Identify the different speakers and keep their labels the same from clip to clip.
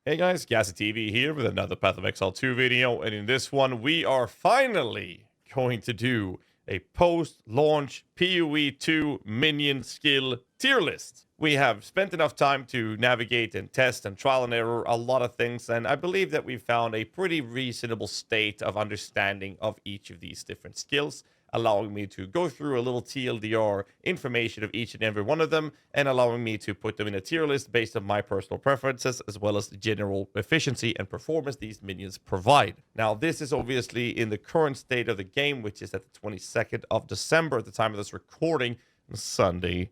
Speaker 1: Hey guys, GHAZZY TV here with another Path of Exile 2 video, and in this one we are finally going to do a post-launch PoE 2 minion skill tier list. We have spent enough time to navigate and test and trial and error a lot of things, and I believe that we found a pretty reasonable state of understanding of each of these different skills, allowing me to go through a little TLDR information of each and every one of them, and allowing me to put them in a tier list based on my personal preferences, as well as the general efficiency and performance these minions provide. Now, this is obviously in the current state of the game, which is at the 22nd of December at the time of this recording, Sunday,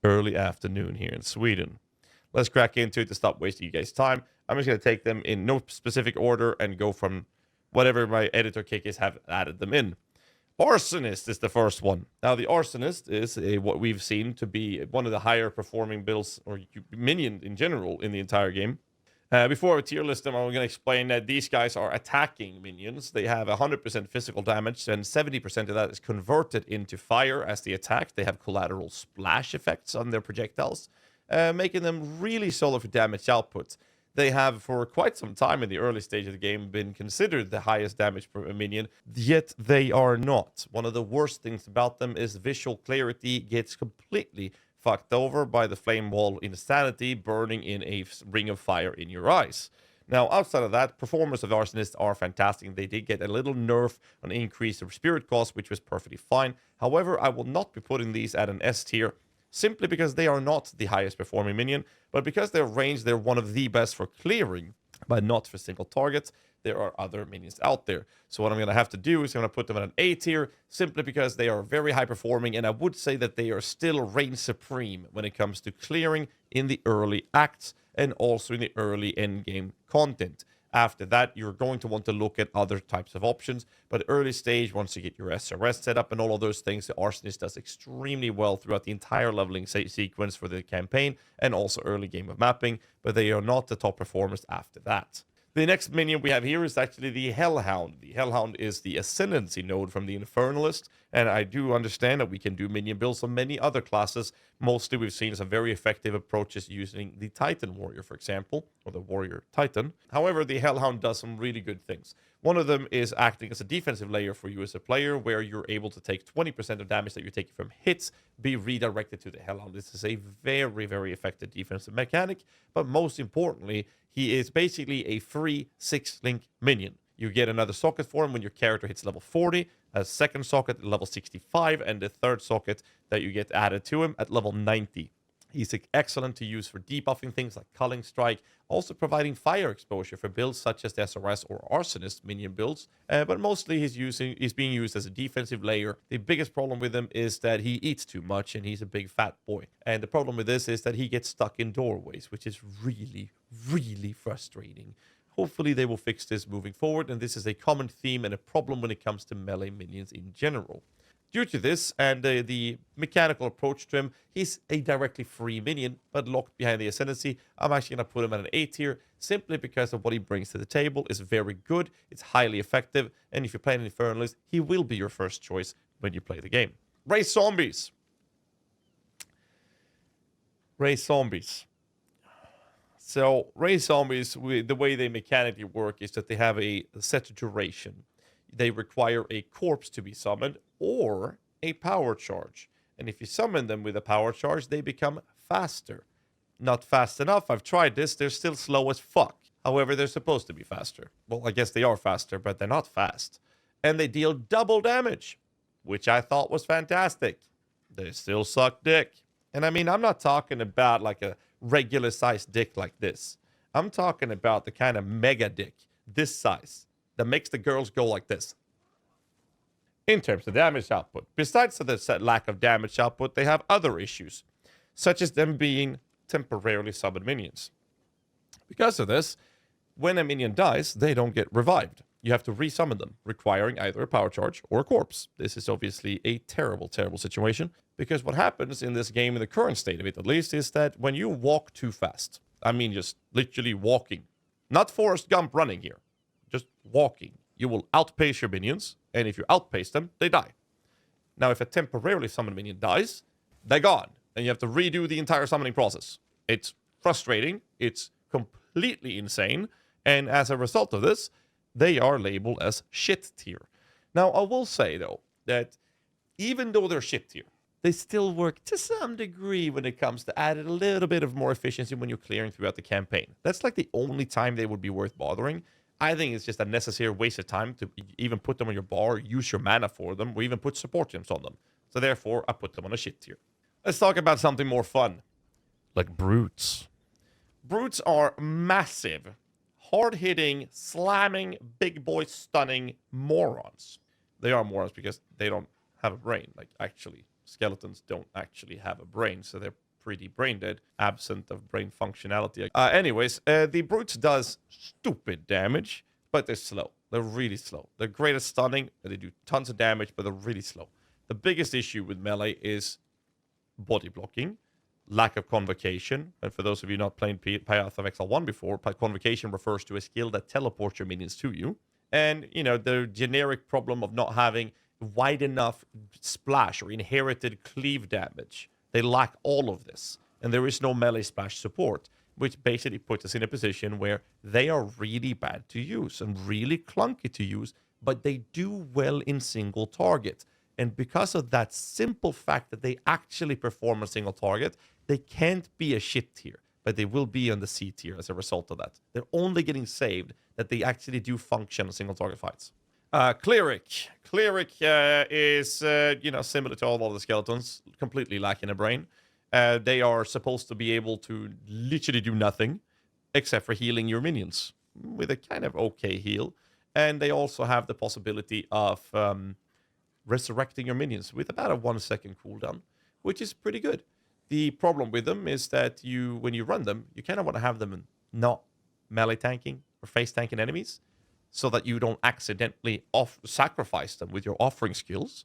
Speaker 1: early afternoon here in Sweden. Let's crack into it to stop wasting you guys' time. I'm just going to take them in no specific order and go from whatever my editor kickers have added them in. Arsonist is the first one. Now, the Arsonist is what we've seen to be one of the higher performing builds or minion in general in the entire game. Before I tier list them, I'm going to explain that these guys are attacking minions. They have 100% physical damage, and 70% of that is converted into fire as they attack. They have collateral splash effects on their projectiles, making them really solid for damage output. They have, for quite some time in the early stage of the game, been considered the highest damage per minion, yet they are not. One of the worst things about them is visual clarity gets completely fucked over by the flame wall insanity burning in a ring of fire in your eyes. Now, outside of that, performance of Arsonists are fantastic. They did get a little nerf on increase of spirit cost, which was perfectly fine. However, I will not be putting these at an S tier, simply because they are not the highest performing minion, but because their range, they're one of the best for clearing, but not for single targets. There are other minions out there. So what I'm going to have to do is I'm going to put them at an A tier, simply because they are very high performing, and I would say that they are still reign supreme when it comes to clearing in the early acts and also in the early end game content. After that, you're going to want to look at other types of options. But early stage, once you get your SRS set up and all of those things, the Arsonist does extremely well throughout the entire leveling sequence for the campaign and also early game of mapping. But they are not the top performers after that. The next minion we have here is actually the Hellhound. The Hellhound is the Ascendancy node from the Infernalist, and I do understand that we can do minion builds on many other classes. Mostly we've seen some very effective approaches using the Titan Warrior, for example, or the Warrior Titan. However, the Hellhound does some really good things. One of them is acting as a defensive layer for you as a player, where you're able to take 20% of damage that you're taking from hits be redirected to the Hellhound. This is a very, very effective defensive mechanic, but most importantly, he is basically a free 6-link minion. You get another socket for him when your character hits level 40, a second socket at level 65, and the third socket that you get added to him at level 90. He's excellent to use for debuffing things like Culling Strike, also providing fire exposure for builds such as the SRS or Arsonist minion builds, but mostly he's being used as a defensive layer. The biggest problem with him is that he eats too much and he's a big fat boy. And the problem with this is that he gets stuck in doorways, which is really, really frustrating. Hopefully they will fix this moving forward, and this is a common theme and a problem when it comes to melee minions in general. Due to this and the mechanical approach to him, he's a directly free minion, but locked behind the Ascendancy. I'm actually going to put him at an A tier, simply because of what he brings to the table is very good, it's highly effective, and if you're playing an Infernalist, he will be your first choice when you play the game. Race Zombies. Race Zombies. So, Race Zombies, the way they mechanically work is that they have a set duration. They require a corpse to be summoned or a power charge. And if you summon them with a power charge, they become faster. Not fast enough. I've tried this. They're still slow as fuck. However, they're supposed to be faster. Well, I guess they are faster, but they're not fast. And they deal double damage, which I thought was fantastic. They still suck dick. And I mean, I'm not talking about like a regular sized dick like this. I'm talking about the kind of mega dick this size that makes the girls go like this. In terms of damage output, besides the lack of damage output, they have other issues, such as them being temporarily summoned minions. Because of this, when a minion dies, they don't get revived. You have to resummon them, requiring either a power charge or a corpse. This is obviously a terrible, terrible situation, because what happens in this game, in the current state of it at least, is that when you walk too fast, I mean just literally walking, not Forrest Gump running here, just walking, you will outpace your minions, and if you outpace them, they die. Now, if a temporarily summoned minion dies, they're gone, and you have to redo the entire summoning process. It's frustrating, it's completely completely insane. And as a result of this, they are labeled as shit tier. Now, I will say, though, that even though they're shit tier, they still work to some degree when it comes to adding a little bit of more efficiency when you're clearing throughout the campaign. That's like the only time they would be worth bothering. I think it's just a necessary waste of time to even put them on your bar, use your mana for them, or even put support gems on them. So therefore, I put them on a shit tier. Let's talk about something more fun, like brutes. Brutes are massive, hard-hitting, slamming, big boy stunning morons. They are morons because they don't have a brain. Like, actually, skeletons don't actually have a brain, so they're pretty brain dead, absent of brain functionality. Anyways, the brutes does stupid damage, but they're slow. They're really slow. They're great at stunning, and they do tons of damage, but they're really slow. The biggest issue with melee is body blocking, lack of convocation. And for those of you not playing Path of Exile 1 before, convocation refers to a skill that teleports your minions to you. And, you know, the generic problem of not having wide enough splash or inherited cleave damage. They lack all of this. And there is no melee splash support, which basically puts us in a position where they are really bad to use and really clunky to use, but they do well in single target. And because of that simple fact that they actually perform a single target, they can't be a shit tier, but they will be on the C tier as a result of that. They're only getting saved that they actually do function in single target fights. Cleric. Cleric is, similar to all of the skeletons, completely lacking a brain. They are supposed to be able to literally do nothing except for healing your minions with a kind of okay heal. And they also have the possibility of resurrecting your minions with about a 1 second cooldown, which is pretty good. The problem with them is that when you run them, you kind of want to have them not melee tanking or face tanking enemies, so that you don't accidentally sacrifice them with your offering skills.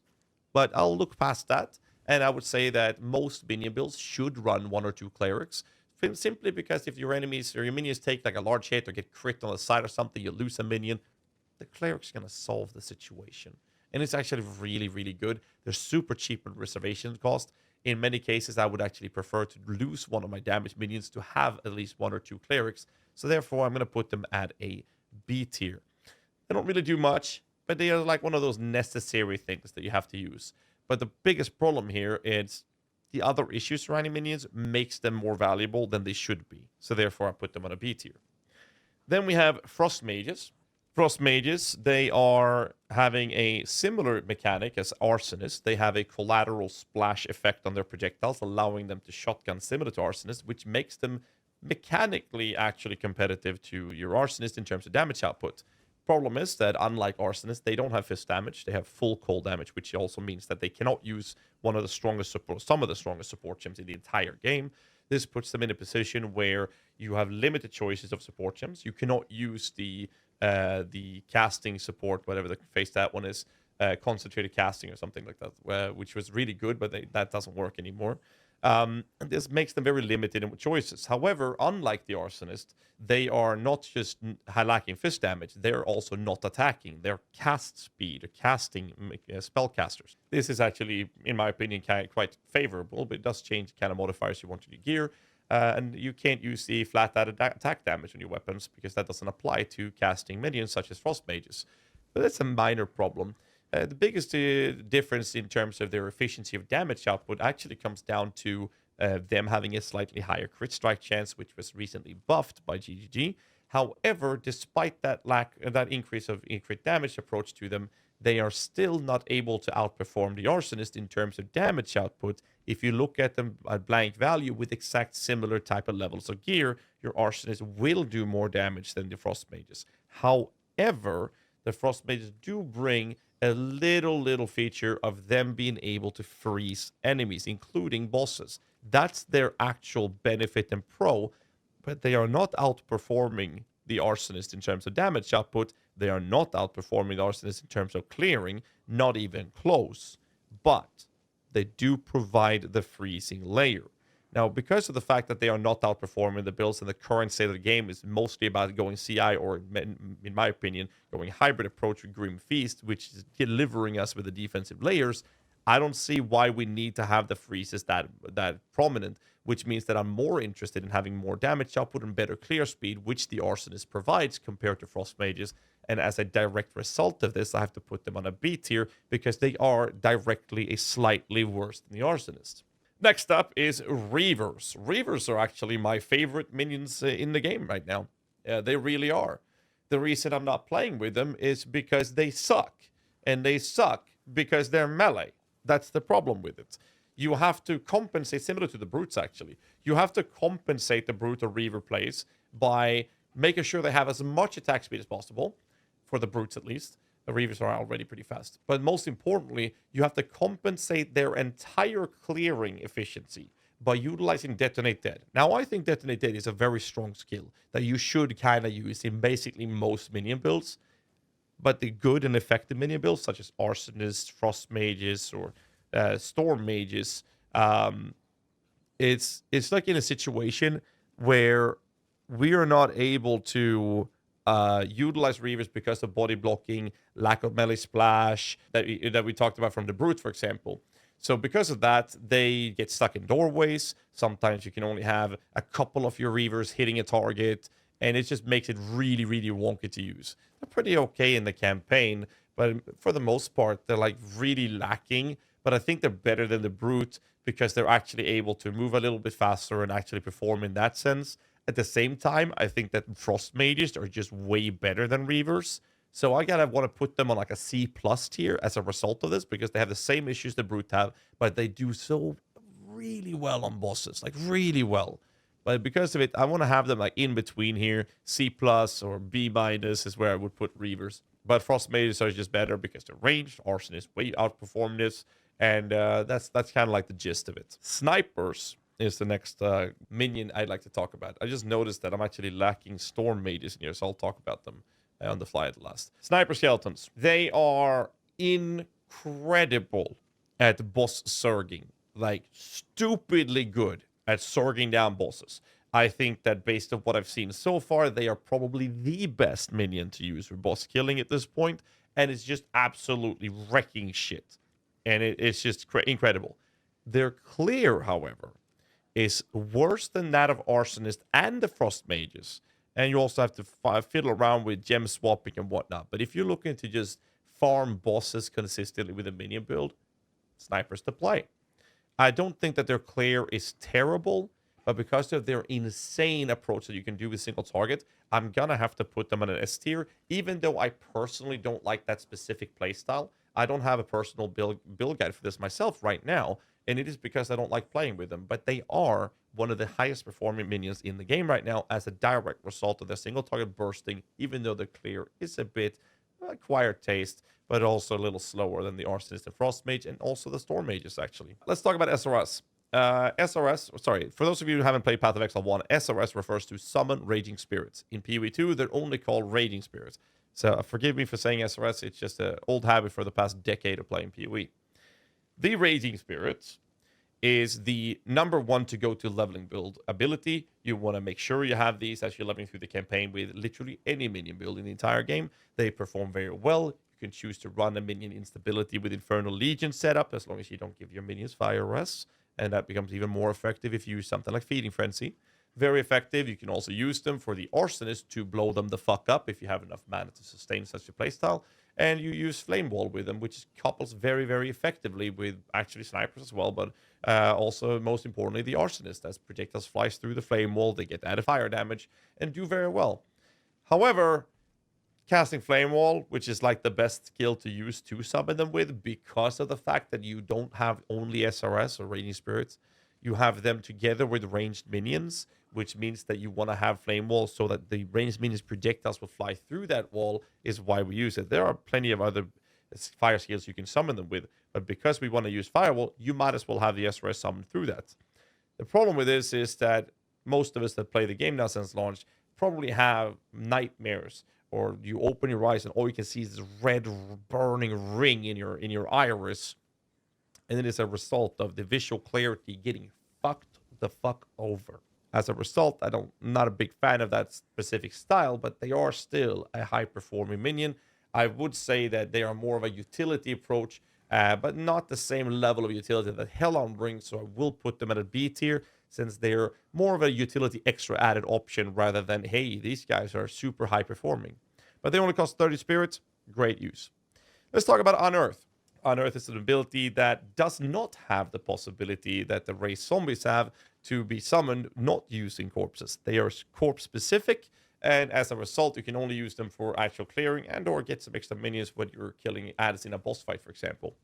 Speaker 1: But I'll look past that, and I would say that most minion builds should run 1 or 2 clerics, simply because if your enemies or your minions take like a large hit or get crit on the side or something, you lose a minion, the cleric's going to solve the situation. And it's actually really, really good. They're super cheap in reservation cost. In many cases, I would actually prefer to lose one of my damaged minions to have at least 1 or 2 clerics. So therefore, I'm going to put them at a B tier. They don't really do much, but they are like one of those necessary things that you have to use. But the biggest problem here is the other issues surrounding minions makes them more valuable than they should be. So therefore, I put them on a B tier. Then we have Frost Mages. Frost Mages, they are having a similar mechanic as Arsonist. They have a collateral splash effect on their projectiles, allowing them to shotgun similar to Arsonist, which makes them mechanically actually competitive to your Arsonist in terms of damage output. Problem is that unlike Arsonist, they don't have fist damage. They have full cold damage, which also means that they cannot use some of the strongest support gems in the entire game. This puts them in a position where you have limited choices of support gems. You cannot use the casting support, whatever the face that one is, concentrated casting or something like that, which was really good, but that doesn't work anymore. And this makes them very limited in choices. However, unlike the Arsonist, they are not just lacking fist damage, they're also not attacking. They're cast speed, or casting spellcasters. This is actually, in my opinion, quite favorable, but it does change the kind of modifiers you want in your gear. And you can't use the flat attack damage on your weapons because that doesn't apply to casting minions such as Frost Mages. But that's a minor problem. The biggest difference in terms of their efficiency of damage output actually comes down to them having a slightly higher crit strike chance, which was recently buffed by GGG. However, despite that increase of crit damage approach to them, they are still not able to outperform the Arsonist in terms of damage output. If you look at them at blank value with exact similar type of levels of gear, your Arsonist will do more damage than the Frost Mages. However, the Frost Mages do bring a little feature of them being able to freeze enemies, including bosses. That's their actual benefit and pro, but they are not outperforming the Arsonist in terms of damage output. They are not outperforming the Arsonist in terms of clearing, not even close. But they do provide the freezing layer. Now, because of the fact that they are not outperforming the builds and the current state of the game is mostly about going CI or, in my opinion, going hybrid approach with Grim Feast, which is delivering us with the defensive layers, I don't see why we need to have the freezes that prominent, which means that I'm more interested in having more damage output and better clear speed, which the Arsonist provides compared to Frost Mages. And as a direct result of this, I have to put them on a B tier because they are directly a slightly worse than the Arsonist. Next up is Reavers. Reavers are actually my favorite minions in the game right now. They really are. The reason I'm not playing with them is because they suck. And they suck because they're melee. That's the problem with it. You have to compensate, similar to the Brutes actually. You have to compensate the Brute or Reaver plays by making sure they have as much attack speed as possible, for the Brutes at least. The Reavers are already pretty fast. But most importantly, you have to compensate their entire clearing efficiency by utilizing Detonate Dead. Now, I think Detonate Dead is a very strong skill that you should kind of use in basically most minion builds. But the good and effective minion builds, such as Arsonists, Frost Mages, or Storm Mages, it's like in a situation where we are not able to utilize Reavers because of body blocking, lack of melee splash that we talked about from the Brute, for example. So because of that, they get stuck in doorways. Sometimes you can only have a couple of your Reavers hitting a target, and it just makes it really, really wonky to use. They're pretty okay in the campaign, but for the most part, they're like really lacking. But I think they're better than the Brute because they're actually able to move a little bit faster and actually perform in that sense. At the same time, I think that Frost Mages are just way better than Reavers. So I gotta want to put them on like a C+ tier as a result of this because they have the same issues the Brute have, but they do so really well on bosses, like really well. But because of it, I want to have them like in between here. C+ or B- is where I would put Reavers. But Frost Mages are just better because they're ranged. Arsonists way outperform this. And that's kind of like the gist of it. Snipers is the next minion I'd like to talk about. I just noticed that I'm actually lacking Storm Mages in here, so I'll talk about them on the fly at the last. Sniper Skeletons. They are incredible at boss surging. Like, stupidly good at surging down bosses. I think that based on what I've seen so far, they are probably the best minion to use for boss killing at this point, and it's just absolutely wrecking shit. And it's just incredible. Their clear, however, is worse than that of Arsonist and the Frost Mages. And you also have to fiddle around with gem swapping and whatnot. But if you're looking to just farm bosses consistently with a minion build, Snipers to play. I don't think that their clear is terrible, but because of their insane approach that you can do with single target, I'm going to have to put them on an S tier, even though I personally don't like that specific playstyle. I don't have a personal build guide for this myself right now, and it is because I don't like playing with them. But they are one of the highest performing minions in the game right now as a direct result of their single target bursting, even though the clear is a bit acquired taste, but also a little slower than the Arsonist and Frost Mage, and also the Storm Mages, actually. Let's talk about SRS. For those of you who haven't played Path of Exile 1, SRS refers to Summon Raging Spirits. In PoE 2, they're only called Raging Spirits. So forgive me for saying SRS, it's just an old habit for the past decade of playing PoE. The Raging Spirits is the number one to go to leveling build ability. You want to make sure you have these as you're leveling through the campaign with literally any minion build in the entire game. They perform very well. You can choose to run a minion instability with Infernal Legion setup as long as you don't give your minions fire arrests. And that becomes even more effective if you use something like Feeding Frenzy. Very effective. You can also use them for the Arsonist to blow them the fuck up if you have enough mana to sustain such a playstyle. And you use Flame Wall with them, which couples very, very effectively with actually snipers as well, but also, most importantly, the Arsonist. As projectiles flies through the Flame Wall, they get added fire damage and do very well. However, casting Flame Wall, which is like the best skill to use to summon them with, because of the fact that you don't have only SRS or Raging Spirits, you have them together with ranged minions, which means that you want to have Flame Wall so that the ranged minions projectiles will fly through that wall, is why we use it. There are plenty of other fire skills you can summon them with, but because we want to use Firewall, you might as well have the SRS summon through that. The problem with this is that most of us that play the game now since launch probably have nightmares, or you open your eyes and all you can see is this red burning ring in your iris, and it is a result of the visual clarity getting fucked the fuck over. As a result, I'm not a big fan of that specific style, but they are still a high-performing minion. I would say that they are more of a utility approach but not the same level of utility that Hellhound brings, so I will put them at a B tier, since they're more of a utility extra added option rather than, hey, these guys are super high performing. But they only cost 30 spirits, great use. Let's talk about Unearth. Unearth is an ability that does not have the possibility that the race zombies have to be summoned not using corpses. They are corpse specific, and as a result, you can only use them for actual clearing and or get some extra minions when you're killing adds in a boss fight, for example.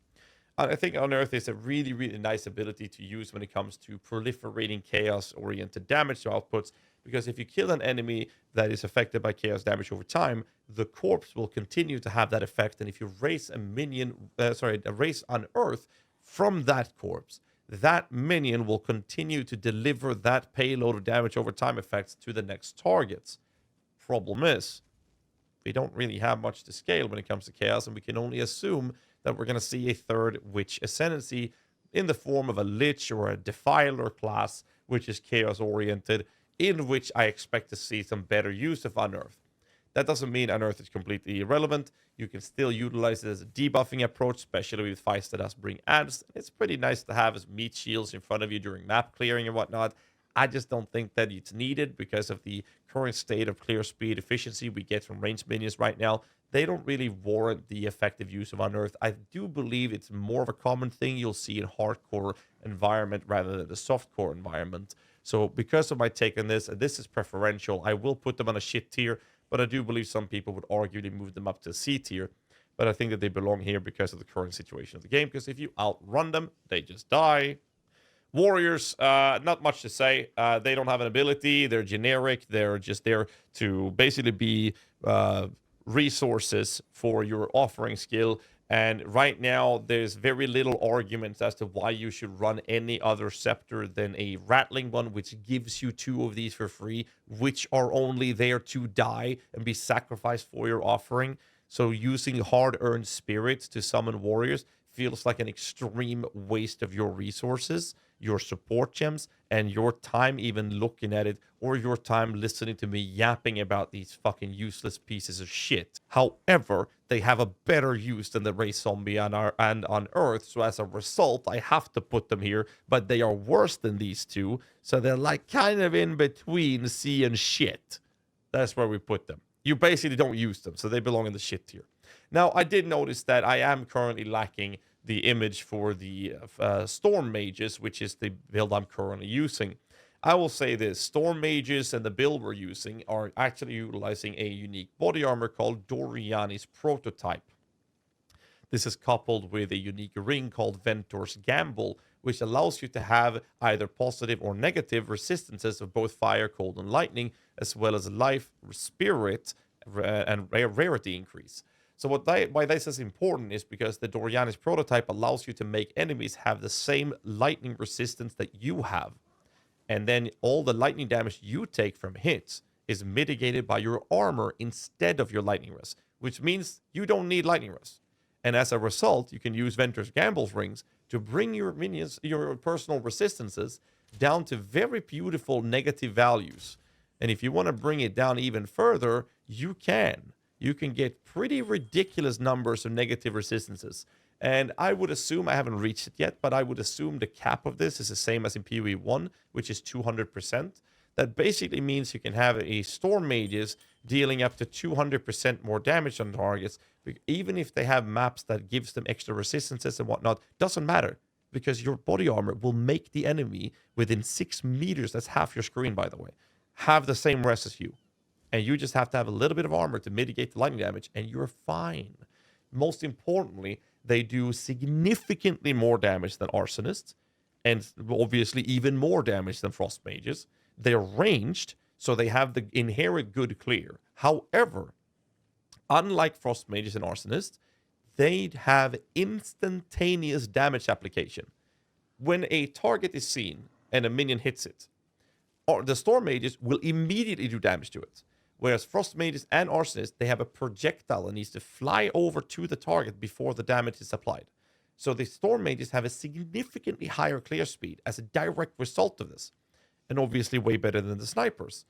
Speaker 1: I think Unearth is a really, really nice ability to use when it comes to proliferating chaos-oriented damage outputs, because if you kill an enemy that is affected by chaos damage over time, the corpse will continue to have that effect, and if you raise a raise Unearth from that corpse, that minion will continue to deliver that payload of damage over time effects to the next targets. Problem is, we don't really have much to scale when it comes to chaos, and we can only assume that we're going to see a third witch ascendancy in the form of a lich or a defiler class, which is chaos oriented, in which I expect to see some better use of Unearth. That doesn't mean Unearth is completely irrelevant. You can still utilize it as a debuffing approach, especially with fights that does bring adds. It's pretty nice to have as meat shields in front of you during map clearing and whatnot. I just don't think that it's needed because of the current state of clear speed efficiency we get from ranged minions right now. They don't really warrant the effective use of Unearth. I do believe it's more of a common thing you'll see in hardcore environment rather than the softcore environment. So because of my take on this, and this is preferential, I will put them on a shit tier, but I do believe some people would arguably move them up to C tier. But I think that they belong here because of the current situation of the game, because if you outrun them, they just die. Warriors, not much to say. They don't have an ability. They're generic. They're just there to basically be resources for your offering skill. And right now, there's very little arguments as to why you should run any other scepter than a rattling one, which gives you 2 of these for free, which are only there to die and be sacrificed for your offering. So using hard-earned spirits to summon warriors feels like an extreme waste of your resources, your support gems, and your time even looking at it, or your time listening to me yapping about these fucking useless pieces of shit. However, they have a better use than the race zombie and on Earth, so as a result, I have to put them here, but they are worse than these two, so they're like kind of in between C and shit. That's where we put them. You basically don't use them, so they belong in the shit tier. Now, I did notice that I am currently lacking the image for the Storm Mages, which is the build I'm currently using. I will say this, Storm Mages and the build we're using are actually utilizing a unique body armor called Doriani's Prototype. This is coupled with a unique ring called Ventor's Gamble, which allows you to have either positive or negative resistances of both fire, cold, and lightning, as well as life, spirit, and rarity increase. So why this is important is because the Doriani's Prototype allows you to make enemies have the same lightning resistance that you have. And then all the lightning damage you take from hits is mitigated by your armor instead of your lightning rest, which means you don't need lightning rest. And as a result, you can use Ventor's Gamble's rings to bring your minions, your personal resistances, down to very beautiful negative values. And if you want to bring it down even further, you can. You can get pretty ridiculous numbers of negative resistances. And I would assume, I haven't reached it yet, but I would assume the cap of this is the same as in PoE 1, which is 200%. That basically means you can have a Storm Mages dealing up to 200% more damage on targets, even if they have maps that gives them extra resistances and whatnot, doesn't matter, because your body armor will make the enemy within 6 meters, that's half your screen by the way, have the same res as you. And you just have to have a little bit of armor to mitigate the lightning damage, and you're fine. Most importantly, they do significantly more damage than Arsonists, and obviously even more damage than Frost Mages. They're ranged, so they have the inherent good clear. However, unlike Frost Mages and Arsonists, they have instantaneous damage application. When a target is seen and a minion hits it, or the Storm Mages will immediately do damage to it. Whereas Frost Mages and Arsonists, they have a projectile that needs to fly over to the target before the damage is applied. So the Storm Mages have a significantly higher clear speed as a direct result of this. And obviously way better than the snipers.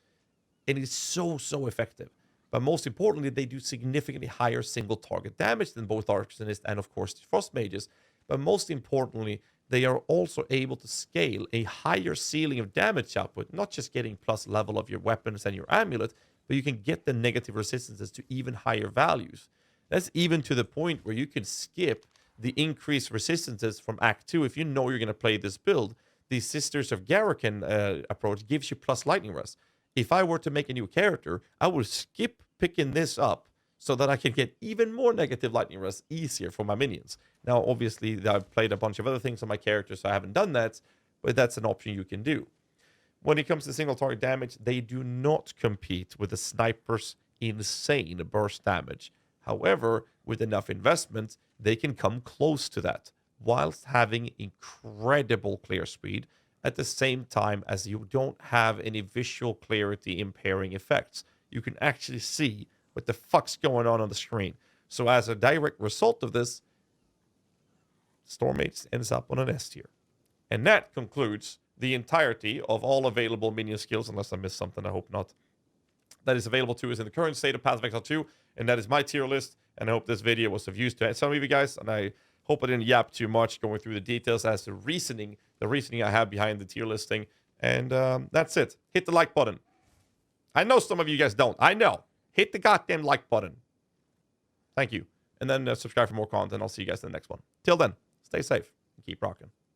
Speaker 1: And it's so effective. But most importantly, they do significantly higher single target damage than both Arsonist and, of course, the Frost Mages. But most importantly, they are also able to scale a higher ceiling of damage output, not just getting plus level of your weapons and your amulet, but you can get the negative resistances to even higher values. That's even to the point where you can skip the increased resistances from Act 2 if you know you're going to play this build. The Sisters of Garrican approach gives you plus Lightning Rest. If I were to make a new character, I would skip picking this up so that I can get even more negative Lightning Rest easier for my minions. Now, obviously, I've played a bunch of other things on my character, so I haven't done that, but that's an option you can do. When it comes to single target damage, they do not compete with the Sniper's insane burst damage. However, with enough investment, they can come close to that, whilst having incredible clear speed at the same time as you don't have any visual clarity impairing effects. You can actually see what the fuck's going on the screen. So as a direct result of this, Stormmates ends up on an S tier. And that concludes the entirety of all available minion skills, unless I missed something, I hope not. That is available to us in the current state of Path of Exile 2, and that is my tier list, and I hope this video was of use to some of you guys, and I hope I didn't yap too much going through the details as the reasoning I have behind the tier listing, and that's it. Hit the like button. I know some of you guys don't. I know. Hit the goddamn like button. Thank you. And then subscribe for more content. I'll see you guys in the next one. Till then, stay safe and keep rocking.